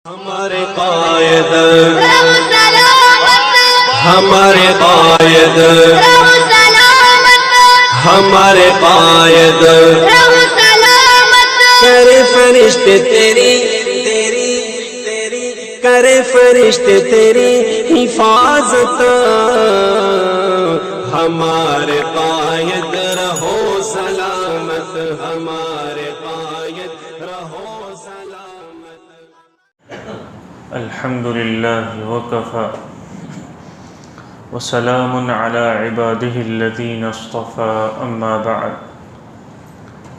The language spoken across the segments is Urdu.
ہمارے قائد ہمارے قائد ہمارے قائد کرے فرشتے تیری کرے فرشتے تیری حفاظت ہمارے قائد رہو سلامت ہمارے قائد رہو سلامت الحمد للہ وکفی وسلام علی عباده الذین اصطفى اما بعد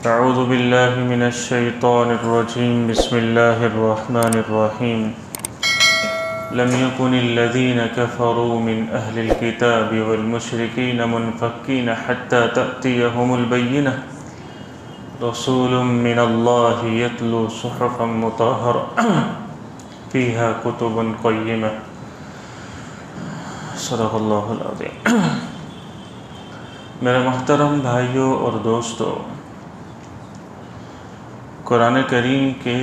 اعوذ باللہ من الشیطان الرجیم بسم اللہ الرحمن الرحیم لم يكن الذين كفروا من أهل الكتاب والمشركين منفكين حتى تأتيهم البينة رسول من الله يتلو صحفا مطهرة فيها كتب قيمة صدق اللہ العظیم۔ میرے محترم بھائیوں اور دوستو، قرآن کریم کے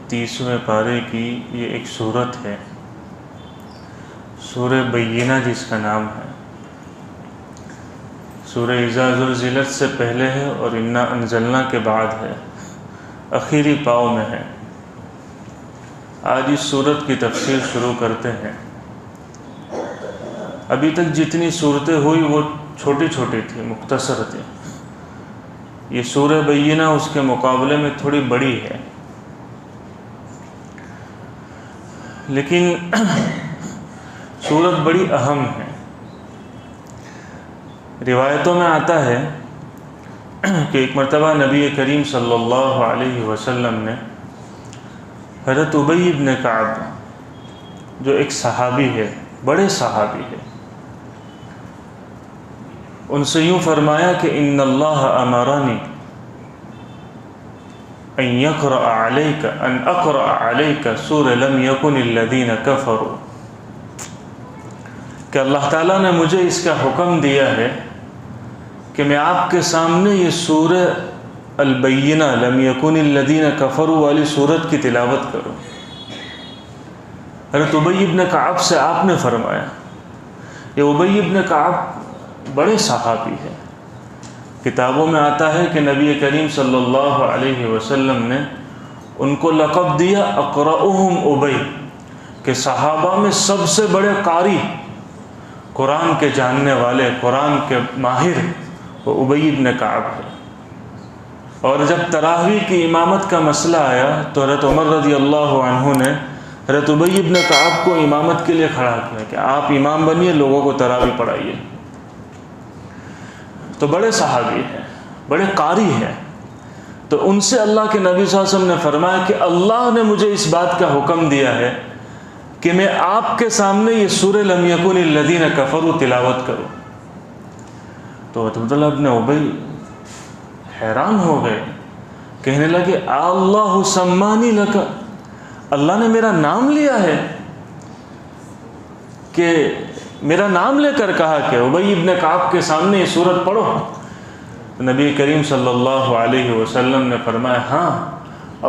30ویں پارے کی یہ ایک سورت ہے، سورہ بینہ جس کا نام ہے۔ سورہ اذا زلزلت سے پہلے ہے اور انا انزلنا کے بعد ہے، اخیری پاؤ میں ہے۔ آج اس سورت کی تفسیر شروع کرتے ہیں۔ ابھی تک جتنی صورتیں ہوئی وہ چھوٹی چھوٹی تھی، مختصر تھی۔ یہ سورہ بینہ اس کے مقابلے میں تھوڑی بڑی ہے، لیکن سورت بڑی اہم ہے۔ روایتوں میں آتا ہے کہ ایک مرتبہ نبی کریم صلی اللہ علیہ وسلم نے حضرت ابی بن کعب، جو ایک صحابی ہے، بڑے صحابی ہے، ان سے یوں فرمایا کہ ان اللہ امرنی ان اقرأ علیک سورۃ لم یکن الذین کفروا، کہ اللہ تعالیٰ نے مجھے اس کا حکم دیا ہے کہ میں آپ کے سامنے یہ سورہ البینہ لم یکن الذین کفروا والی سورت کی تلاوت کروں۔ حضرت ابی بن کعب سے آپ نے فرمایا، یہ ابی بن کعب بڑے صحابی ہیں۔ کتابوں میں آتا ہے کہ نبی کریم صلی اللہ علیہ وسلم نے ان کو لقب دیا اقرأہم ابی، کہ صحابہ میں سب سے بڑے قاری، قرآن کے جاننے والے، قرآن کے ماہر وہ ابی بن کعب ہے۔ اور جب تراویح کی امامت کا مسئلہ آیا تو حضرت عمر رضی اللہ عنہ نے حضرت ابی بن کعب کو امامت کے لیے کھڑا کیا کہ آپ امام بنیے، لوگوں کو تراویح پڑھائیے۔ تو بڑے صحابی ہیں، بڑے قاری ہیں۔ تو ان سے اللہ کے نبی صلی اللہ علیہ وسلم نے فرمایا کہ اللہ نے مجھے اس بات کا حکم دیا ہے کہ میں آپ کے سامنے یہ سورہ لم یکن الذین کفروا تلاوت کروں۔ تو عبداللہ ابن ابی حیران ہو گئے، کہنے لگے اللہ سمانی لک، اللہ نے میرا نام لیا ہے، کہ میرا نام لے کر کہا کہ ابی ابن کعب کے سامنے یہ سورت پڑھو۔ نبی کریم صلی اللہ علیہ وسلم نے فرمایا ہاں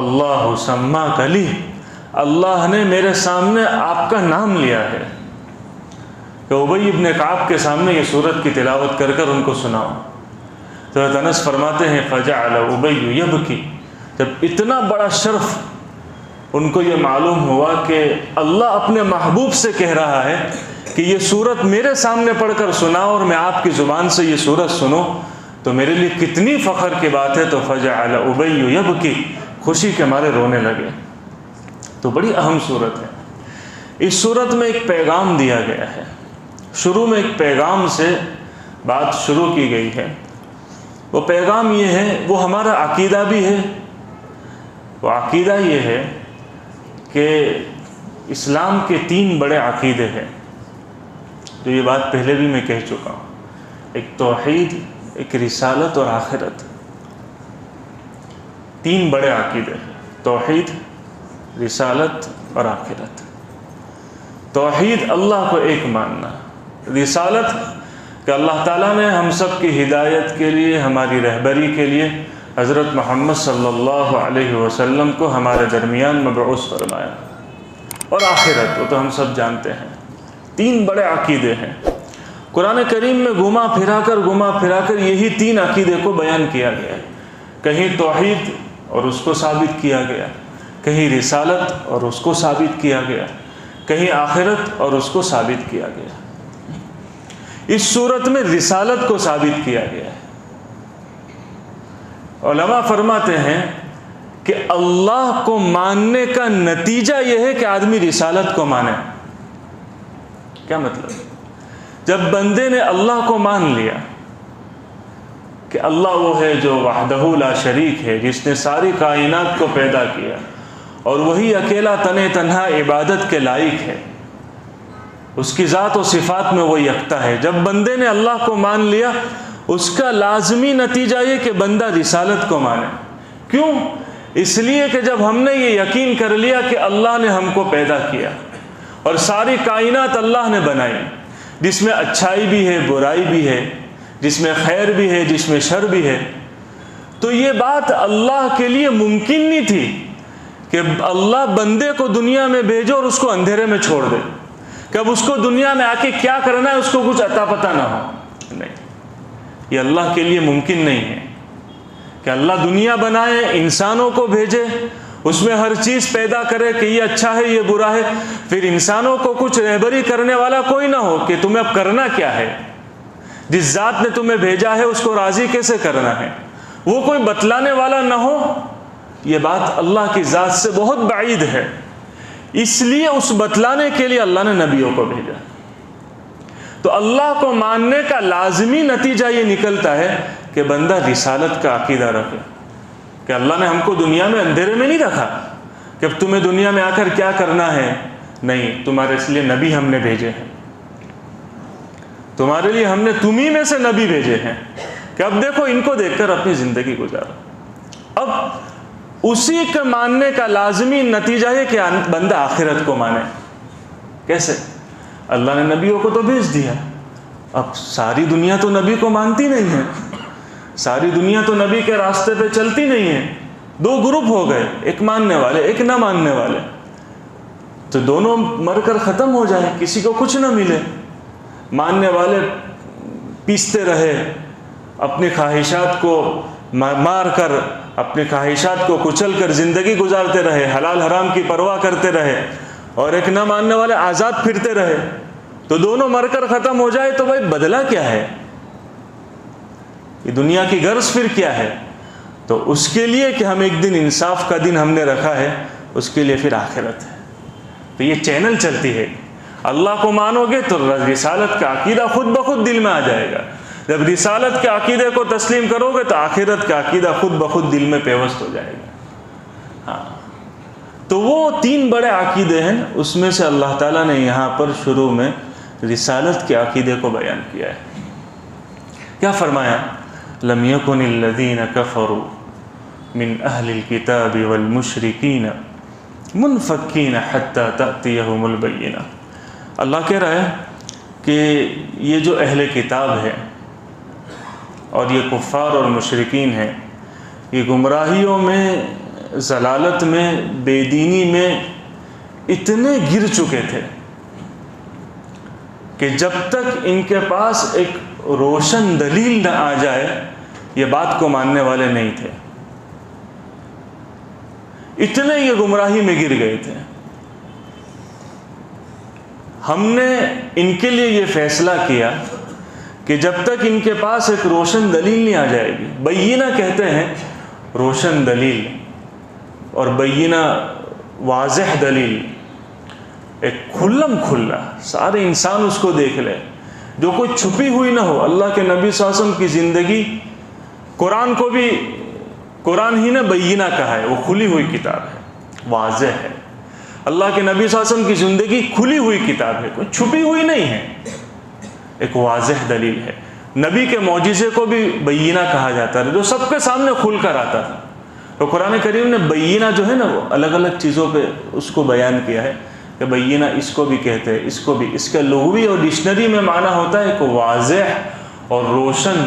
اللہ سماک لی، اللہ نے میرے سامنے آپ کا نام لیا ہے کہ ابی ابن کعب کے سامنے یہ سورت کی تلاوت کر کر ان کو سناؤ۔ تو حضرت انس فرماتے ہیں فجعل ابی یبکی، جب اتنا بڑا شرف ان کو یہ معلوم ہوا کہ اللہ اپنے محبوب سے کہہ رہا ہے کہ یہ سورت میرے سامنے پڑھ کر سناؤ اور میں آپ کی زبان سے یہ سورت سنوں، تو میرے لیے کتنی فخر کی بات ہے۔ تو فجعل ابی یبکی، خوشی کے مارے رونے لگے۔ تو بڑی اہم صورت ہے۔ اس صورت میں ایک پیغام دیا گیا ہے، شروع میں ایک پیغام سے بات شروع کی گئی ہے۔ وہ پیغام یہ ہے، وہ ہمارا عقیدہ بھی ہے، وہ عقیدہ یہ ہے کہ اسلام کے 3 بڑے عقیدے ہیں، جو یہ بات پہلے بھی میں کہہ چکا ہوں، ایک توحید، ایک رسالت اور آخرت۔ 3 بڑے عقیدے ہیں، توحید، رسالت اور آخرت۔ توحید اللہ کو ایک ماننا، رسالت کہ اللہ تعالیٰ نے ہم سب کی ہدایت کے لیے، ہماری رہبری کے لیے حضرت محمد صلی اللہ علیہ وسلم کو ہمارے درمیان مبعوث فرمایا۔ اور آخرت، وہ تو ہم سب جانتے ہیں۔ 3 بڑے عقیدے ہیں۔ قرآن کریم میں گھما پھرا کر یہی 3 عقیدے کو بیان کیا گیا ہے۔ کہیں توحید اور اس کو ثابت کیا گیا، کہیں رسالت اور اس کو ثابت کیا گیا، کہیں آخرت اور اس کو ثابت کیا گیا۔ اس صورت میں رسالت کو ثابت کیا گیا ہے۔ علماء فرماتے ہیں کہ اللہ کو ماننے کا نتیجہ یہ ہے کہ آدمی رسالت کو مانے۔ کیا مطلب؟ جب بندے نے اللہ کو مان لیا کہ اللہ وہ ہے جو وحدہ لا شریک ہے، جس نے ساری کائنات کو پیدا کیا، اور وہی اکیلا تنہا عبادت کے لائق ہے، اس کی ذات و صفات میں وہ یکتا ہے۔ جب بندے نے اللہ کو مان لیا، اس کا لازمی نتیجہ یہ کہ بندہ رسالت کو مانے۔ کیوں؟ اس لیے کہ جب ہم نے یہ یقین کر لیا کہ اللہ نے ہم کو پیدا کیا اور ساری کائنات اللہ نے بنائی، جس میں اچھائی بھی ہے، برائی بھی ہے، جس میں خیر بھی ہے، جس میں شر بھی ہے، تو یہ بات اللہ کے لیے ممکن نہیں تھی کہ اللہ بندے کو دنیا میں بھیجو اور اس کو اندھیرے میں چھوڑ دے، کہ اب اس کو دنیا میں آ کے کیا کرنا ہے اس کو کچھ عطا پتہ نہ ہو۔ نہیں، یہ اللہ کے لیے ممکن نہیں ہے کہ اللہ دنیا بنائے، انسانوں کو بھیجے، اس میں ہر چیز پیدا کرے کہ یہ اچھا ہے، یہ برا ہے، پھر انسانوں کو کچھ رہبری کرنے والا کوئی نہ ہو کہ تمہیں اب کرنا کیا ہے، جس ذات نے تمہیں بھیجا ہے اس کو راضی کیسے کرنا ہے، وہ کوئی بتلانے والا نہ ہو۔ یہ بات اللہ کی ذات سے بہت بعید ہے، اس لیے اس بتلانے کے لیے اللہ نے نبیوں کو بھیجا۔ تو اللہ کو ماننے کا لازمی نتیجہ یہ نکلتا ہے کہ بندہ رسالت کا عقیدہ رکھے، کہ اللہ نے ہم کو دنیا میں اندھیرے میں نہیں رکھا کہ اب تمہیں دنیا میں آ کر کیا کرنا ہے، نہیں، تمہارے اس لیے نبی ہم نے بھیجے ہیں، تمہارے لیے ہم نے تمہیں میں سے نبی بھیجے ہیں کہ اب دیکھو ان کو دیکھ کر اپنی زندگی گزارو۔ اب اسی کے ماننے کا لازمی نتیجہ ہے کہ بندہ آخرت کو مانے۔ کیسے؟ اللہ نے نبیوں کو تو بھیج دیا، اب ساری دنیا تو نبی کو مانتی نہیں ہے، ساری دنیا تو نبی کے راستے پہ چلتی نہیں ہے، 2 گروپ ہو گئے، ایک ماننے والے ایک نہ ماننے والے، تو دونوں مر کر ختم ہو جائے، کسی کو کچھ نہ ملے۔ ماننے والے پیستے رہے، اپنی خواہشات کو مار کر، اپنی خواہشات کو کچل کر زندگی گزارتے رہے، حلال حرام کی پرواہ کرتے رہے، اور ایک نہ ماننے والے آزاد پھرتے رہے، تو دونوں مر کر ختم ہو جائے تو بھائی بدلہ کیا ہے؟ یہ دنیا کی غرض پھر کیا ہے؟ تو اس کے لیے کہ ہم ایک دن انصاف کا دن ہم نے رکھا ہے، اس کے لیے پھر آخرت ہے۔ تو یہ چینل چلتی ہے، اللہ کو مانو گے تو رسالت کا عقیدہ خود بخود دل میں آ جائے گا، جب رسالت کے عقیدے کو تسلیم کرو گے تو آخرت کا عقیدہ خود بخود دل میں پیوست ہو جائے گا۔ ہاں، تو وہ 3 بڑے عقیدے ہیں، اس میں سے اللہ تعالیٰ نے یہاں پر شروع میں رسالت کے عقیدے کو بیان کیا ہے۔ کیا فرمایا؟ لم یکن الذین کفروا من اہل الکتاب والمشرکین منفکین حتی تأتیہم البینہ۔ اللہ کہہ رہا ہے کہ یہ جو اہل کتاب ہے اور یہ کفار اور مشرکین ہیں، یہ گمراہیوں میں، ضلالت میں، بے دینی میں اتنے گر چکے تھے کہ جب تک ان کے پاس ایک روشن دلیل نہ آ جائے یہ بات کو ماننے والے نہیں تھے، اتنے یہ گمراہی میں گر گئے تھے۔ ہم نے ان کے لیے یہ فیصلہ کیا کہ جب تک ان کے پاس ایک روشن دلیل نہیں آ جائے گی، بینہ کہتے ہیں روشن دلیل، اور بینہ واضح دلیل، ایک کھلم کھلا سارے انسان اس کو دیکھ لے، جو کوئی چھپی ہوئی نہ ہو۔ اللہ کے نبی صلی اللہ علیہ وسلم کی زندگی، قرآن کو بھی قرآن ہی نے بینہ کہا ہے، وہ کھلی ہوئی کتاب ہے، واضح ہے۔ اللہ کے نبی صلی اللہ علیہ وسلم کی زندگی کھلی ہوئی کتاب ہے، کوئی چھپی ہوئی نہیں ہے، ایک واضح دلیل ہے۔ نبی کے معجزے کو بھی بینہ کہا جاتا ہے، جو سب کے سامنے کھل کر آتا تھا۔ تو قرآن کریم نے بینہ جو ہے نا وہ الگ الگ چیزوں پہ اس کو بیان کیا ہے کہ بینہ اس کو بھی کہتے ہیں، اس کو بھی، اس کا لغوی اور ڈکشنری میں معنی ہوتا ہے کہ واضح اور روشن،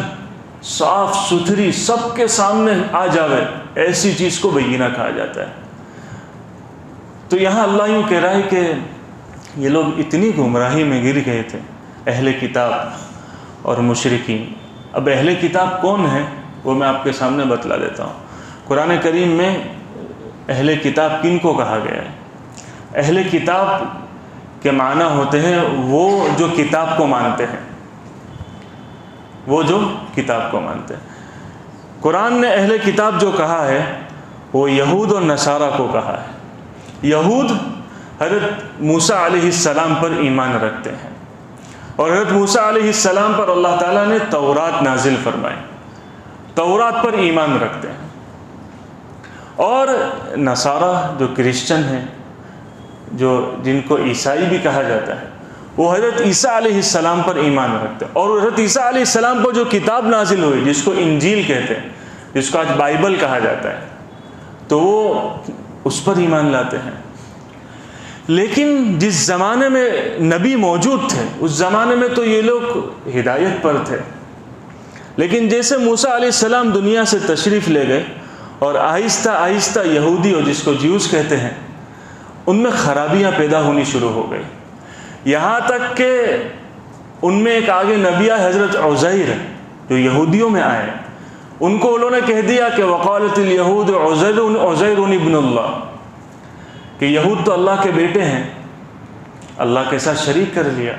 صاف ستھری، سب کے سامنے آ جاوے، ایسی چیز کو بینہ کہا جاتا ہے۔ تو یہاں اللہ یوں کہہ رہا ہے کہ یہ لوگ اتنی گمراہی میں گر گئے تھے، اہل کتاب اور مشرکین۔ اب اہل کتاب کون ہیں وہ میں آپ کے سامنے بتلا دیتا ہوں۔ قرآن کریم میں اہل کتاب کن کو کہا گیا ہے؟ اہل کتاب کے معنی ہوتے ہیں وہ جو کتاب کو مانتے ہیں، وہ جو کتاب کو مانتے ہیں۔ قرآن نے اہل کتاب جو کہا ہے وہ یہود اور نصارہ کو کہا ہے۔ یہود حضرت موسیٰ علیہ السلام پر ایمان رکھتے ہیں، اور حضرت موسیٰ علیہ السلام پر اللہ تعالیٰ نے تورات نازل فرمائی، تورات پر ایمان رکھتے ہیں۔ اور نصارہ جو کرسچن ہیں، جن کو عیسائی بھی کہا جاتا ہے، وہ حضرت عیسیٰ علیہ السلام پر ایمان رکھتے ہیں، اور حضرت عیسیٰ علیہ السلام پر جو کتاب نازل ہوئی جس کو انجیل کہتے ہیں، جس کو آج بائبل کہا جاتا ہے، تو وہ اس پر ایمان لاتے ہیں۔ لیکن جس زمانے میں نبی موجود تھے اس زمانے میں تو یہ لوگ ہدایت پر تھے، لیکن جیسے موسیٰ علیہ السلام دنیا سے تشریف لے گئے اور آہستہ آہستہ یہودی اور جس کو جیوس کہتے ہیں ان میں خرابیاں پیدا ہونی شروع ہو گئی، یہاں تک کہ ان میں ایک آگے نبی حضرت عزیر جو یہودیوں میں آئے، ان کو انہوں نے کہہ دیا کہ وقالت الیہود عزیر ابن اللہ، کہ یہود تو اللہ کے بیٹے ہیں، اللہ کے ساتھ شریک کر لیا۔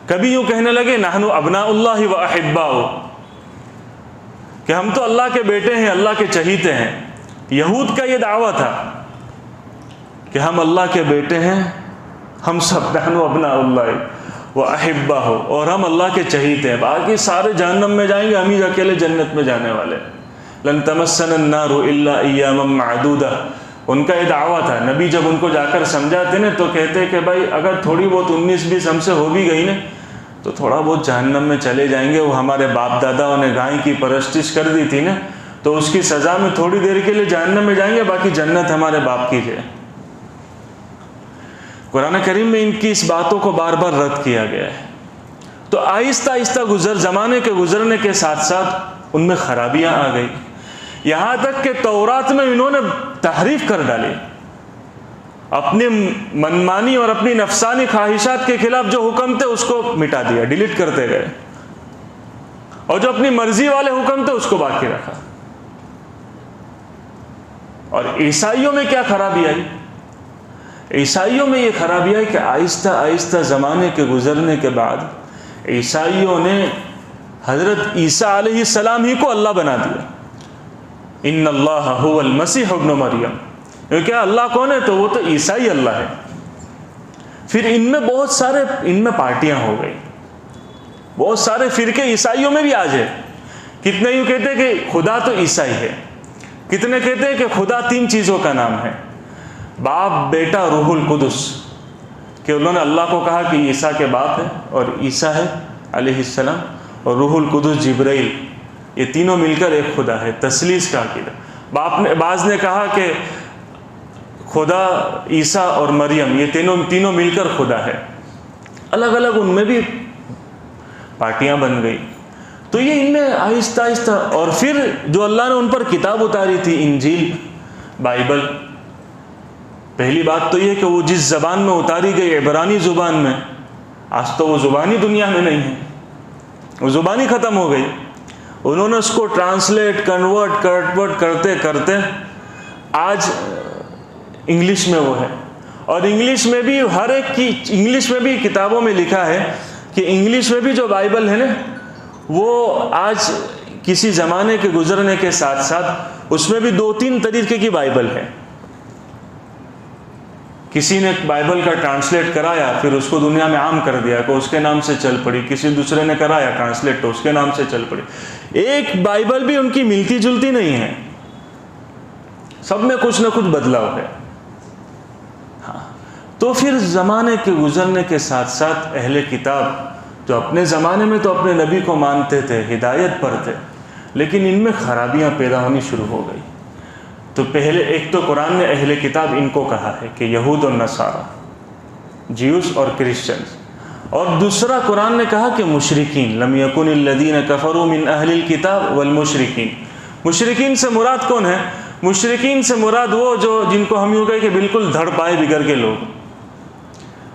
کبھی یوں کہنے لگے نحن ابناء اللہ و احباؤ، کہ ہم تو اللہ کے بیٹے ہیں، اللہ کے چہیتے ہیں۔ یہود کا یہ دعویٰ تھا کہ ہم اللہ کے بیٹے ہیں، ہم سب نحن ابناء اللہ و احباؤ، اور ہم اللہ کے چہیتے ہیں، باقی سارے جہنم میں جائیں گے، ہم ہی اکیلے جنت میں جانے والے۔ لن تمسنا النار الا ایاما معدودہ، ان کا یہ دعویٰ تھا۔ نبی جب ان کو جا کر سمجھاتے نا تو کہتے کہ بھائی اگر تھوڑی بہت 19-20 ہم سے ہو بھی گئی نا تو تھوڑا بہت جہنم میں چلے جائیں گے، وہ ہمارے باپ داداؤں نے گائے کی پرستش کر دی تھی نا، تو اس کی سزا میں تھوڑی دیر کے لیے جہنم میں جائیں گے، باقی جنت ہمارے باپ کی ہے۔ قرآن کریم میں ان کی اس باتوں کو بار بار رد کیا گیا ہے۔ تو آہستہ آہستہ زمانے کے گزرنے کے ساتھ ساتھ ان میں خرابیاں آ گئی، یہاں تک کہ تورات میں انہوں نے تحریف کر ڈالی، اپنی منمانی اور اپنی نفسانی خواہشات کے خلاف جو حکم تھے اس کو مٹا دیا، ڈیلیٹ کرتے گئے، اور جو اپنی مرضی والے حکم تھے اس کو باقی رکھا۔ اور عیسائیوں میں کیا خرابی آئی؟ عیسائیوں میں یہ خرابی آئی کہ آہستہ آہستہ زمانے کے گزرنے کے بعد عیسائیوں نے حضرت عیسیٰ علیہ السلام ہی کو اللہ بنا دیا۔ ان اللہ هو المسیح ابن مریم، کیونکہ اللہ کون ہے؟ تو وہ تو عیسائی اللہ ہے۔ پھر ان میں پارٹیاں ہو گئی، بہت سارے فرقے عیسائیوں میں بھی آج ہے۔ کتنے یوں کہتے ہیں کہ خدا تو عیسائی ہے، کتنے کہتے ہیں کہ خدا 3 چیزوں کا نام ہے، باپ، بیٹا، روح القدس، کہ انہوں نے اللہ کو کہا کہ عیسیٰ کے باپ ہے اور عیسیٰ ہے علیہ السلام، اور روح القدس جبرائیل، یہ تینوں مل کر ایک خدا ہے، تثلیث کا عقیدہ۔ بعض نے کہا کہ خدا، عیسیٰ اور مریم، یہ تینوں مل کر خدا ہے۔ الگ الگ ان میں بھی پارٹیاں بن گئی۔ تو یہ ان میں آہستہ آہستہ، اور پھر جو اللہ نے ان پر کتاب اتاری تھی، انجیل، بائبل، پہلی بات تو یہ کہ وہ جس زبان میں اتاری گئی، عبرانی زبان میں، آج تو وہ زبانی دنیا میں نہیں ہے، وہ زبانی ختم ہو گئی۔ انہوں نے اس کو ٹرانسلیٹ، کنورٹ کرتے کرتے آج انگلش میں وہ ہے، اور انگلش میں بھی ہر ایک کی، انگلش میں بھی کتابوں میں لکھا ہے کہ انگلش میں بھی جو بائبل ہے نا، وہ آج کسی زمانے کے گزرنے کے ساتھ ساتھ اس میں بھی 2-3 طریقے کی بائبل ہے۔ کسی نے بائبل کا ٹرانسلیٹ کرایا، پھر اس کو دنیا میں عام کر دیا کہ اس کے نام سے چل پڑی، کسی دوسرے نے کرایا ٹرانسلیٹ تو اس کے نام سے چل پڑی۔ ایک بائبل بھی ان کی ملتی جلتی نہیں ہے، سب میں کچھ نہ کچھ بدلاؤ ہے۔ ہاں، تو پھر زمانے کے گزرنے کے ساتھ ساتھ اہل کتاب جو اپنے زمانے میں تو اپنے نبی کو مانتے تھے، ہدایت پر تھے، لیکن ان میں خرابیاں پیدا ہونی شروع ہو گئی۔ تو پہلے ایک تو قرآن نے اہل کتاب ان کو کہا ہے کہ یہود اور نصارہ، جیوس اور کرسچنز، اور دوسرا قرآن نے کہا کہ مشرکین، لم یکن الذین کفروا من اہل الکتاب والمشرکین۔ مشرکین سے مراد کون ہے؟ مشرکین سے مراد وہ جن کو ہم یوں کہیں کہ بالکل دھڑ پائے بگڑ کے لوگ،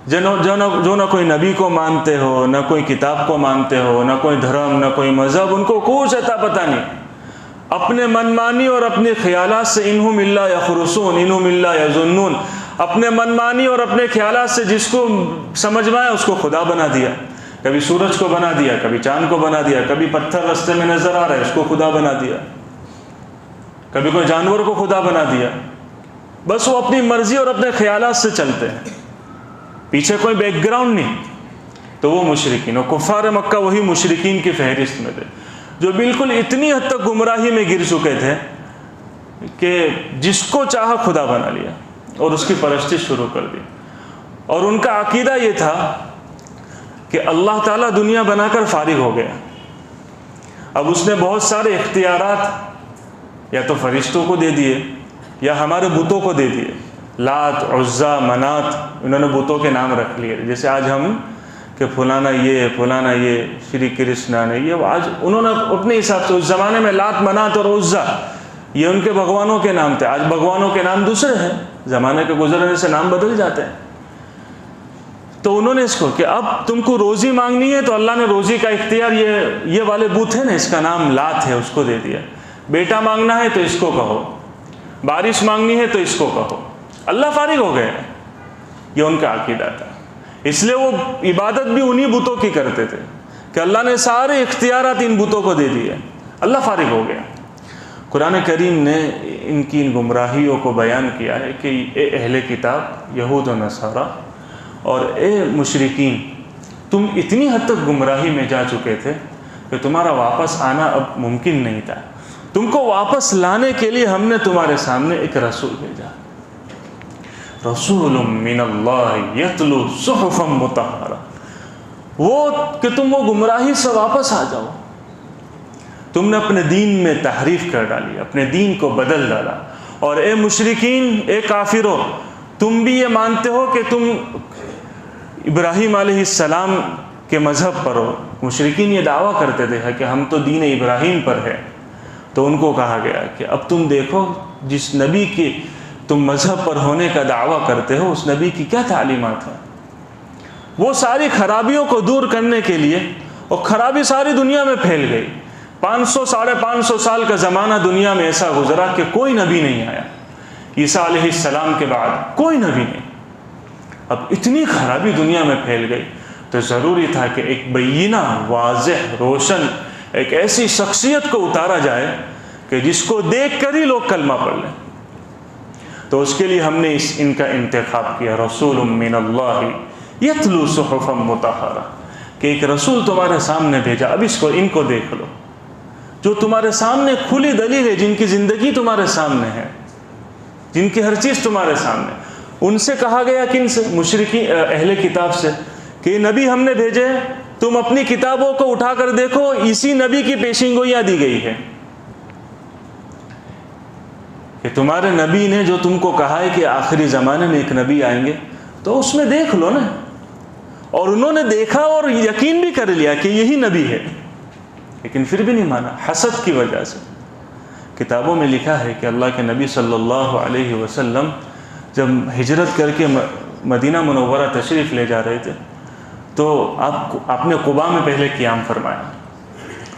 جو نہ کوئی نبی کو مانتے ہو، نہ کوئی کتاب کو مانتے ہو، نہ کوئی دھرم، نہ کوئی مذہب، ان کو کچھ اتا پتہ نہیں، اپنے منمانی اور اپنے خیالات سے انہم الا یخرصون انہم الا یظنون، اپنے منمانی اور اپنے خیالات سے جس کو سمجھ میں آیا اس کو خدا بنا دیا، کبھی سورج کو بنا دیا، کبھی چاند کو بنا دیا، کبھی پتھر راستے میں نظر آ رہا ہے اس کو خدا بنا دیا، کبھی کوئی جانور کو خدا بنا دیا، بس وہ اپنی مرضی اور اپنے خیالات سے چلتے ہیں، پیچھے کوئی بیک گراؤنڈ نہیں۔ تو وہ مشرکین، اور کفار مکہ وہی مشرکین کی فہرست میں تھے جو بالکل اتنی حد تک گمراہی میں گر چکے تھے کہ جس کو چاہا خدا بنا لیا اور اس کی پرستش شروع کر دی، اور ان کا عقیدہ یہ تھا کہ اللہ تعالیٰ دنیا بنا کر فارغ ہو گیا، اب اس نے بہت سارے اختیارات یا تو فرشتوں کو دے دیے یا ہمارے بتوں کو دے دیے، لات، عزا، منات، انہوں نے بتوں کے نام رکھ لیے، جیسے آج ہم کہ فلانا یہ شری کرشنا نے یہ، آج انہوں نے اپنے حساب سے، اس زمانے میں لات، منات اور عزا یہ ان کے بھگوانوں کے نام تھے، آج بھگوانوں کے نام دوسرے ہیں، زمانے کے گزرنے سے نام بدل جاتے ہیں۔ تو انہوں نے اس کو کہ اب تم کو روزی مانگنی ہے تو اللہ نے روزی کا اختیار یہ والے بت ہے نا، اس کا نام لات ہے، اس کو دے دیا، بیٹا مانگنا ہے تو اس کو کہو، بارش مانگنی ہے تو اس کو کہو، اللہ فارغ ہو گئے، یہ ان کا عقیدہ تھا۔ اس لیے وہ عبادت بھی انہی بتوں کی کرتے تھے کہ اللہ نے سارے اختیارات ان بتوں کو دے دیے، اللہ فارغ ہو گیا۔ قرآن کریم نے ان کی ان گمراہیوں کو بیان کیا ہے کہ اے اہل کتاب، یہود و نصارہ، اور اے مشرکین، تم اتنی حد تک گمراہی میں جا چکے تھے کہ تمہارا واپس آنا اب ممکن نہیں تھا، تم کو واپس لانے کے لیے ہم نے تمہارے سامنے ایک رسول بھیجا، رسول من اللہ یتلو صحفا مطہرہ، وہ کہ تم وہ گمراہی سے واپس آ جاؤ، تم نے اپنے دین میں تحریف کر ڈالی، اپنے دین کو بدل ڈالا، اور اے مشرکین، اے کافرو، تم بھی یہ مانتے ہو کہ تم ابراہیم علیہ السلام کے مذہب پر ہو، مشرکین یہ دعویٰ کرتے تھے کہ ہم تو دین ابراہیم پر ہے، تو ان کو کہا گیا کہ اب تم دیکھو جس نبی کے تم مذہب پر ہونے کا دعویٰ کرتے ہو اس نبی کی کیا تعلیمات ہیں، وہ ساری خرابیوں کو دور کرنے کے لیے، اور خرابی ساری دنیا میں پھیل گئی، 500-550 سال کا زمانہ دنیا میں ایسا گزرا کہ کوئی نبی نہیں آیا، عیسیٰ علیہ السلام کے بعد کوئی نبی نہیں، اب اتنی خرابی دنیا میں پھیل گئی تو ضروری تھا کہ ایک بینہ، واضح، روشن ایک ایسی شخصیت کو اتارا جائے کہ جس کو دیکھ کر ہی لوگ کلمہ پڑھ لیں۔ تو اس کے لیے ہم نے ان کا انتخاب کیا، رسول من اللہ یتلو صحفا مطہرہ، کہ ایک رسول تمہارے سامنے بھیجا، اب ان کو دیکھ لو، جو تمہارے سامنے کھلی دلیل ہے، جن کی زندگی تمہارے سامنے ہے، جن کی ہر چیز تمہارے سامنے۔ ان سے کہا گیا، کن سے؟ مشرکی اہل کتاب سے، کہ نبی ہم نے بھیجے، تم اپنی کتابوں کو اٹھا کر دیکھو، اسی نبی کی پیشین گوئیاں دی گئی ہے کہ تمہارے نبی نے جو تم کو کہا ہے کہ آخری زمانے میں ایک نبی آئیں گے، تو اس میں دیکھ لو نا۔ اور انہوں نے دیکھا اور یقین بھی کر لیا کہ یہی نبی ہے، لیکن پھر بھی نہیں مانا، حسد کی وجہ سے۔ کتابوں میں لکھا ہے کہ اللہ کے نبی صلی اللہ علیہ وسلم جب ہجرت کر کے مدینہ منورہ تشریف لے جا رہے تھے تو آپ نے قباء میں پہلے قیام فرمایا،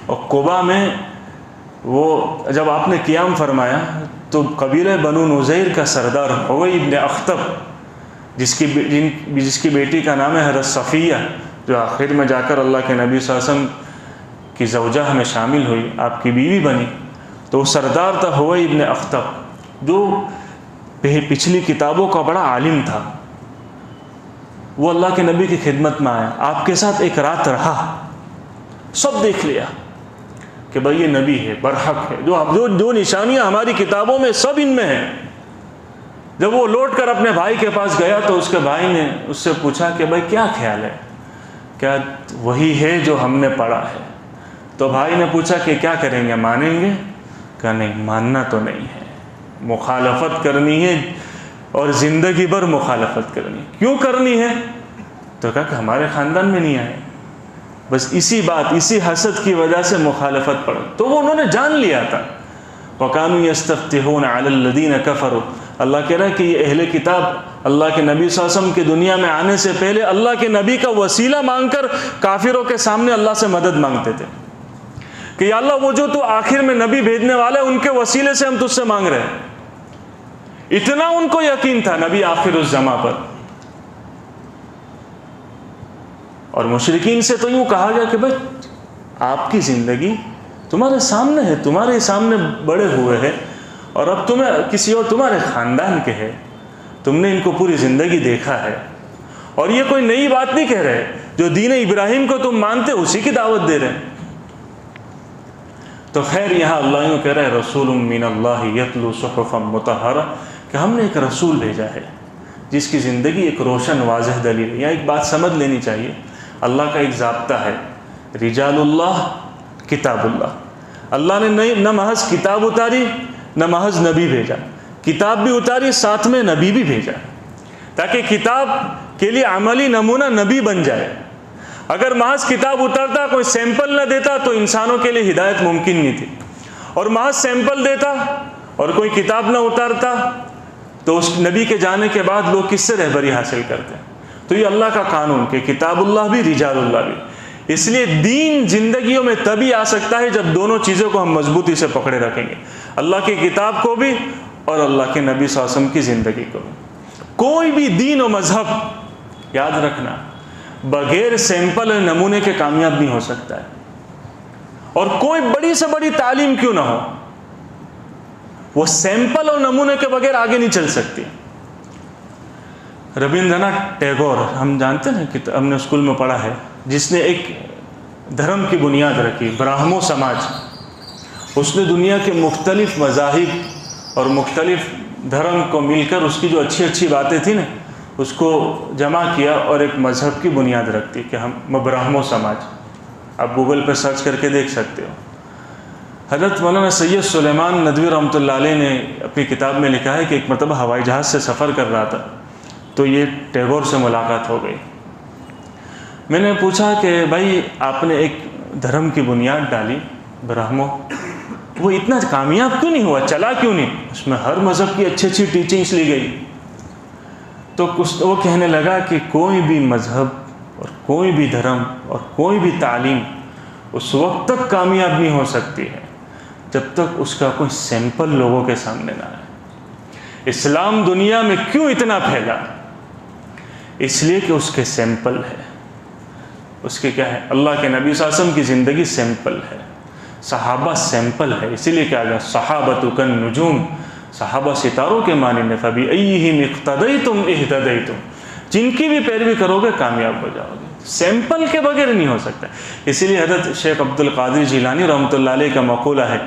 اور قباء میں وہ جب آپ نے قیام فرمایا تو قبیلہ بنو نذیر کا سردار حوی ابن اخطب، جس کی بیٹی کا نام ہے حضرت صفیہ، جو آخر میں جا کر اللہ کے نبی صلی اللہ علیہ وسلم کی زوجہ میں شامل ہوئی، آپ کی بیوی بنی، تو وہ سردار تھا حوی ابن اخطب، جو پچھلی کتابوں کا بڑا عالم تھا۔ وہ اللہ کے نبی کی خدمت میں آیا، آپ کے ساتھ ایک رات رہا، سب دیکھ لیا کہ بھائی یہ نبی ہے، برحق ہے، جو نشانیاں ہماری کتابوں میں سب ان میں ہیں۔ جب وہ لوٹ کر اپنے بھائی کے پاس گیا تو اس کے بھائی نے اس سے پوچھا کہ بھائی کیا خیال ہے، کیا وہی ہے جو ہم نے پڑھا ہے؟ تو بھائی نے پوچھا کہ کیا کریں گے، مانیں گے؟ کہا نہیں، ماننا تو نہیں ہے، مخالفت کرنی ہے، اور زندگی بھر مخالفت کرنی ہے۔ کیوں کرنی ہے؟ تو کہا کہ ہمارے خاندان میں نہیں آئے، بس اسی بات، اسی حسد کی وجہ سے مخالفت پڑ۔ تو وہ انہوں نے جان لیا تھا، وَكَانُوا يَسْتَفْتِحُونَ عَلَى الَّذِينَ كَفَرُوا، اللہ کہہ رہا ہے کہ یہ اہل کتاب اللہ کے نبی صلی اللہ علیہ وسلم کے دنیا میں آنے سے پہلے اللہ کے نبی کا وسیلہ مانگ کر کافروں کے سامنے اللہ سے مدد مانگتے تھے کہ یا اللہ وہ جو تو آخر میں نبی بھیجنے والے ان کے وسیلے سے ہم تجھ سے مانگ رہے ہیں۔ اتنا ان کو یقین تھا نبی آخر الزماں پر۔ اور مشرکین سے تو یوں کہا گیا کہ بھائی آپ کی زندگی تمہارے سامنے ہے، تمہارے سامنے بڑے ہوئے ہیں، اور اب تمہیں کسی اور تمہارے خاندان کے ہے، تم نے ان کو پوری زندگی دیکھا ہے، اور یہ کوئی نئی بات نہیں کہہ رہے، جو دین ابراہیم کو تم مانتے اسی کی دعوت دے رہے ہیں۔ تو خیر یہاں اللہ یوں کہہ رہے ہیں رسول من اللہ یتلو صحفا مطہرہ، کہ ہم نے ایک رسول بھیجا ہے جس کی زندگی ایک روشن واضح دلیل ہے۔ یہاں ایک بات سمجھ لینی چاہیے، اللہ کا ایک ضابطہ ہے، رجال اللہ کتاب اللہ۔ اللہ نے نہ محض کتاب اتاری نہ محض نبی بھیجا، کتاب بھی اتاری ساتھ میں نبی بھی بھیجا، تاکہ کتاب کے لیے عملی نمونہ نبی بن جائے۔ اگر محض کتاب اتارتا کوئی سیمپل نہ دیتا تو انسانوں کے لیے ہدایت ممکن نہیں تھی، اور محض سیمپل دیتا اور کوئی کتاب نہ اتارتا تو اس نبی کے جانے کے بعد لوگ کس سے رہبری حاصل کرتے ہیں؟ تو یہ اللہ کا قانون کہ کتاب اللہ بھی رجال اللہ بھی۔ اس لیے دین زندگیوں میں تبھی آ سکتا ہے جب دونوں چیزوں کو ہم مضبوطی سے پکڑے رکھیں گے، اللہ کی کتاب کو بھی اور اللہ کے نبی صلی اللہ علیہ وسلم کی زندگی کو بھی۔ کوئی بھی دین و مذہب، یاد رکھنا، بغیر سیمپل اور نمونے کے کامیاب نہیں ہو سکتا ہے، اور کوئی بڑی سے بڑی تعلیم کیوں نہ ہو، وہ سیمپل اور نمونے کے بغیر آگے نہیں چل سکتی۔ ربندر ناتھ ٹیگور، ہم جانتے ہیں کہ ہم نے اسکول میں پڑھا ہے، جس نے ایک دھرم کی بنیاد رکھی، براہمو سماج۔ اس نے دنیا کے مختلف مذاہب اور مختلف دھرم کو مل کر اس کی جو اچھی اچھی باتیں تھیں نا اس کو جمع کیا اور ایک مذہب کی بنیاد رکھتی کہ ہم براہمو سماج۔ آپ گوگل پہ سرچ کر کے دیکھ سکتے ہو۔ حضرت مولانا سید سلیمان ندوی رحمۃ اللہ علیہ نے اپنی کتاب میں لکھا ہے کہ ایک مرتبہ ہوائی جہاز سے سفر کر رہا تھا تو یہ ٹیگور سے ملاقات ہو گئی۔ میں نے پوچھا کہ بھائی آپ نے ایک دھرم کی بنیاد ڈالی براہمو، وہ اتنا کامیاب کیوں نہیں ہوا، چلا کیوں نہیں؟ اس میں ہر مذہب کی اچھی اچھی ٹیچنگز لی گئی۔ تو وہ کہنے لگا کہ کوئی بھی مذہب اور کوئی بھی دھرم اور کوئی بھی تعلیم اس وقت تک کامیاب نہیں ہو سکتی ہے جب تک اس کا کوئی سیمپل لوگوں کے سامنے نہ آئے۔ اسلام دنیا میں کیوں اتنا پھیلا؟ اس لیے کہ اس کے سیمپل ہے، اس کے کیا ہے؟ اللہ کے نبی صلی اللہ علیہ وسلم کی زندگی سیمپل ہے، صحابہ سیمپل ہے، اسی لیے کہا گیا صحابۃ کالنجوم، صحابہ ستاروں کے مانند، فبأیہم اقتدیتم اہتدیتم، جن کی بھی پیروی کرو گے کامیاب ہو جاؤ گے۔ سیمپل کے بغیر نہیں ہو سکتا۔ اسی لیے حضرت شیخ عبد القادر جیلانی رحمۃ اللہ علیہ کا مقولہ ہے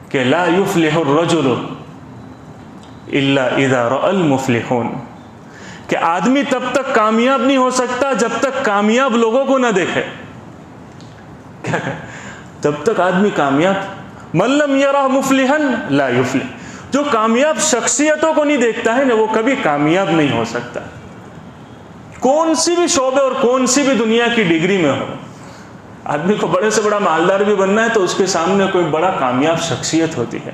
کہ لا یفلح الرجل الا اذا رأى المفلحون، کہ آدمی تب تک کامیاب نہیں ہو سکتا جب تک کامیاب لوگوں کو نہ دیکھے۔ جب تک آدمی کامیاب، من لم یرہ مفلحا لا یفلح، جو کامیاب شخصیتوں کو نہیں دیکھتا ہے نا وہ کبھی کامیاب نہیں ہو سکتا، کون سی بھی شعبے اور کون سی بھی دنیا کی ڈگری میں ہو۔ آدمی کو بڑے سے بڑا مالدار بھی بننا ہے تو اس کے سامنے کوئی بڑا کامیاب شخصیت ہوتی ہے۔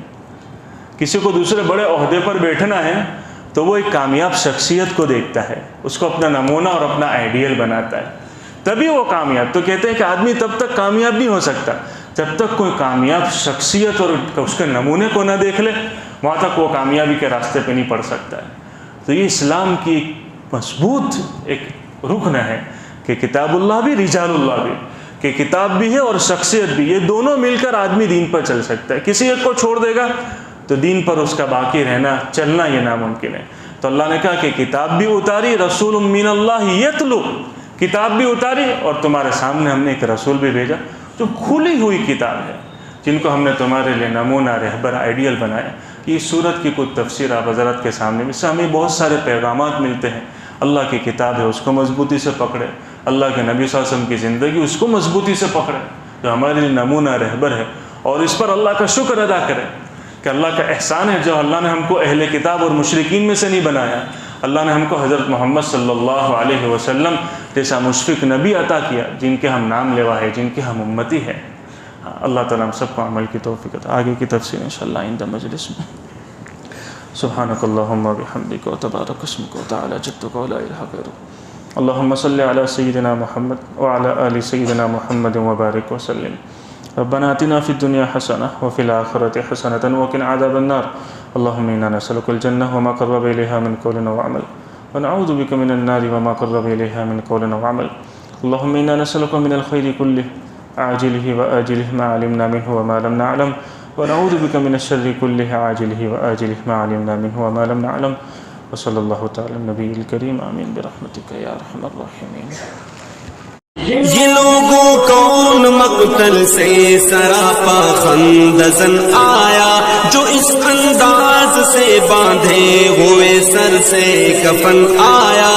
کسی کو دوسرے بڑے عہدے پر بیٹھنا ہے تو وہ ایک کامیاب شخصیت کو دیکھتا ہے، اس کو اپنا نمونہ اور اپنا آئیڈیل بناتا ہے، تبھی وہ کامیاب۔ تو کہتے ہیں کہ آدمی تب تک کامیاب نہیں ہو سکتا جب تک کوئی کامیاب شخصیت اور اس کے نمونے کو نہ دیکھ لے، وہاں تک وہ کامیابی کے راستے پہ نہیں پڑ سکتا ہے۔ تو یہ اسلام کی ایک مضبوط ایک رکن ہے کہ کتاب اللہ بھی رجال اللہ بھی، کہ کتاب بھی ہے اور شخصیت بھی، یہ دونوں مل کر آدمی دین پر چل سکتا ہے۔ کسی ایک کو چھوڑ دے گا تو دین پر اس کا باقی رہنا، چلنا یہ ناممکن ہے۔ تو اللہ نے کہا کہ کتاب بھی اتاری، رسول من اللہ یتلو، کتاب بھی اتاری اور تمہارے سامنے ہم نے ایک رسول بھی بھیجا جو کھلی ہوئی کتاب ہے، جن کو ہم نے تمہارے لیے نمونہ، رہبر، آئیڈیل بنایا۔ یہ سورت کی کچھ تفسیر آپ حضرت کے سامنے، اس سے ہمیں بہت سارے پیغامات ملتے ہیں۔ اللہ کی کتاب ہے، اس کو مضبوطی سے پکڑے، اللہ کے نبی صلی اللہ علیہ وسلم کی زندگی، اس کو مضبوطی سے پکڑے جو ہمارے لیے نمونہ، رہبر ہے، اور اس پر اللہ کا شکر ادا کرے کہ اللہ کا احسان ہے جو اللہ نے ہم کو اہل کتاب اور مشرکین میں سے نہیں بنایا، اللہ نے ہم کو حضرت محمد صلی اللہ علیہ وسلم جیسا مشفق نبی عطا کیا، جن کے ہم نام لیوا ہے، جن کے ہم امتی ہیں۔ اللہ تعالیٰ ہم سب کو عمل کی توفیق عطا، آگے کی تفسیر انشاءاللہ آئندہ مجلس میں۔ سبحانک اللہم و بحمدک و تبارک اسمک و تعالی جدک و لا الہ غیرک، اللہم صلی علی سیدنا محمد وعلی آل سیدنا محمد وبارک وسلم۔ ربنا آتنا فی الدنیا حسنہ وفی الآخرۃ حسنۃ وقنا عذاب النار، اللہم انا نسألک الجنہ وما قرب الیہا من قول وعمل، ونعوذ بک من النار وما قرب الیہا من قول وعمل، اللہم انا نسألک من الخیر کلہ عاجلہ وآجلہ ما علمنا منہ وما لم نعلم، ونعوذ بک من الشر کلہ عاجلہ وآجلہ ما علمنا منہ وما لم نعلم، وصلی اللہ تعالی النبی الکریم، آمین برحمتک یا ارحم الراحمین۔ یہ لوگوں کون مقتل سے سراپا خندزن آیا، جو اس انداز سے باندھے ہوئے سر سے کفن آیا،